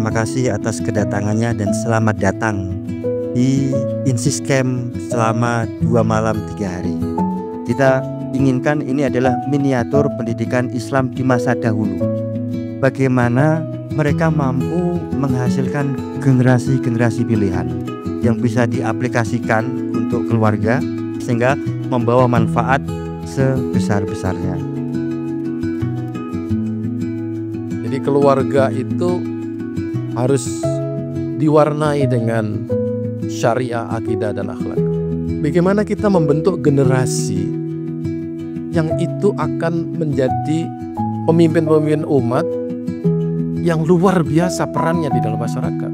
terima kasih atas kedatangannya dan selamat datang di Insis Camp selama 2 malam 3 hari. Kita inginkan ini adalah miniatur pendidikan Islam di masa dahulu. Bagaimana mereka mampu menghasilkan generasi-generasi pilihan yang bisa diaplikasikan untuk keluarga sehingga membawa manfaat sebesar-besarnya. Jadi keluarga itu harus diwarnai dengan syariah, akidah, dan akhlak. Bagaimana kita membentuk generasi yang itu akan menjadi pemimpin-pemimpin umat yang luar biasa perannya di dalam masyarakat.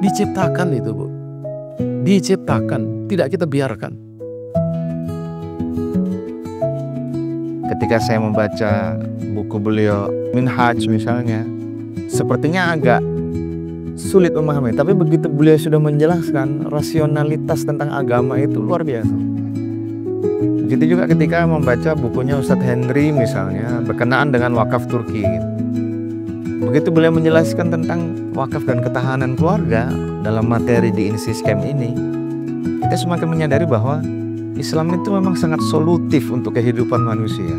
Diciptakan itu, Bu. Diciptakan, tidak kita biarkan. Ketika saya membaca buku beliau Minhaj misalnya, sepertinya agak sulit memahami. Tapi begitu beliau sudah menjelaskan rasionalitas tentang agama itu luar biasa. Begitu juga ketika membaca bukunya Ustadz Henry misalnya, berkenaan dengan wakaf Turki. Begitu beliau menjelaskan tentang wakaf dan ketahanan keluarga dalam materi di Insis Camp ini, kita semakin menyadari bahwa Islam itu memang sangat solutif untuk kehidupan manusia.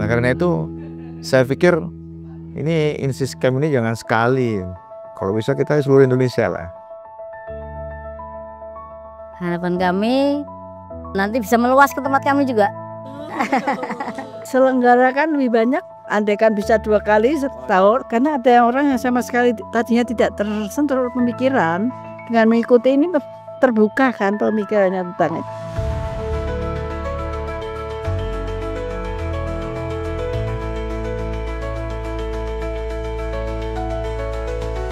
Nah karena itu saya pikir ini Insis Camp ini jangan sekali, kalau bisa kita seluruh Indonesia lah. Harapan kami nanti bisa meluas ke tempat kami juga. Selenggarakan lebih banyak, andaikan bisa 2 kali setahun, karena ada orang yang sama sekali tadinya tidak tersentuh pemikiran, dengan mengikuti ini terbuka kan pemikirannya tentang itu.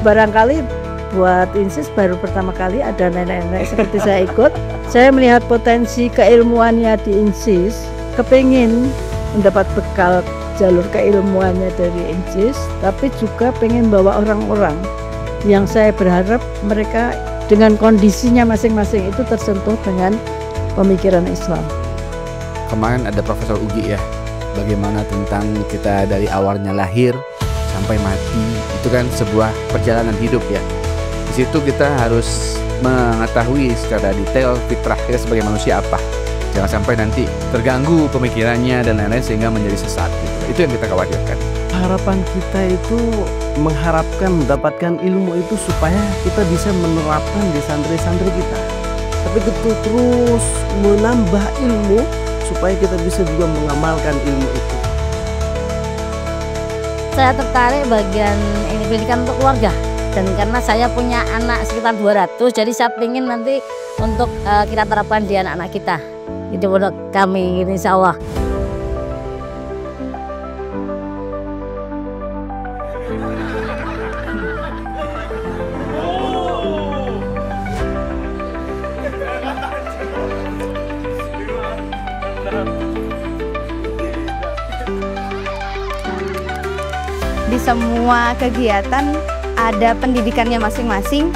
Barangkali buat Insis baru pertama kali ada nenek-nenek seperti saya ikut. Saya melihat potensi keilmuannya di Insis, kepingin mendapat bekal jalur keilmuannya dari Insis, tapi juga pengen bawa orang-orang yang saya berharap mereka dengan kondisinya masing-masing itu tersentuh dengan pemikiran Islam. Kemarin ada Profesor Ugi ya, bagaimana tentang kita dari awalnya lahir sampai mati, itu kan sebuah perjalanan hidup ya. Di situ kita harus mengetahui secara detail fitrah kita sebagai manusia apa. Jangan sampai nanti terganggu pemikirannya dan lain-lain sehingga menjadi sesat gitu. Itu yang kita khawatirkan. Harapan kita itu mengharapkan mendapatkan ilmu itu supaya kita bisa menerapkan di santri-santri kita. Tapi itu terus menambah ilmu supaya kita bisa juga mengamalkan ilmu itu. Saya tertarik bagian ini pendidikan untuk keluarga, dan karena saya punya anak sekitar 200, jadi saya ingin nanti untuk kita terapkan di anak-anak kita. Itu menurut kami, insya Allah. Di semua kegiatan ada pendidikannya masing-masing.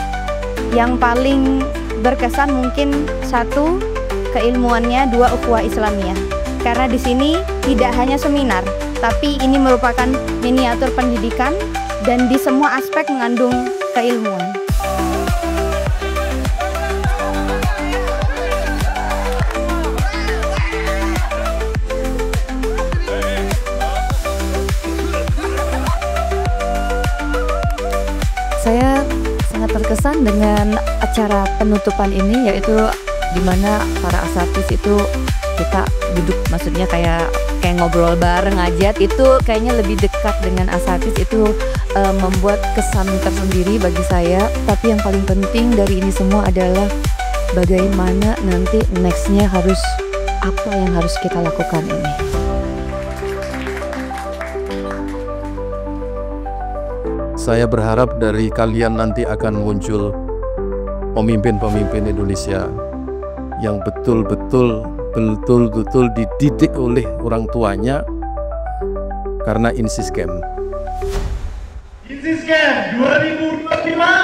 Yang paling berkesan mungkin 1, keilmuannya, 2, ukhuwah Islamiyah. Karena di sini tidak hanya seminar, tapi ini merupakan miniatur pendidikan dan di semua aspek mengandung keilmuan. Saya sangat terkesan dengan acara penutupan ini, yaitu di mana para asatidz itu kita duduk, maksudnya kayak ngobrol bareng aja. Itu kayaknya lebih dekat dengan asatidz, itu membuat kesan tersendiri bagi saya. Tapi yang paling penting dari ini semua adalah bagaimana nanti nextnya harus apa yang harus kita lakukan ini. Saya berharap dari kalian nanti akan muncul pemimpin-pemimpin Indonesia yang betul-betul dididik oleh orang tuanya karena Insis Camp. Insis Camp 2025.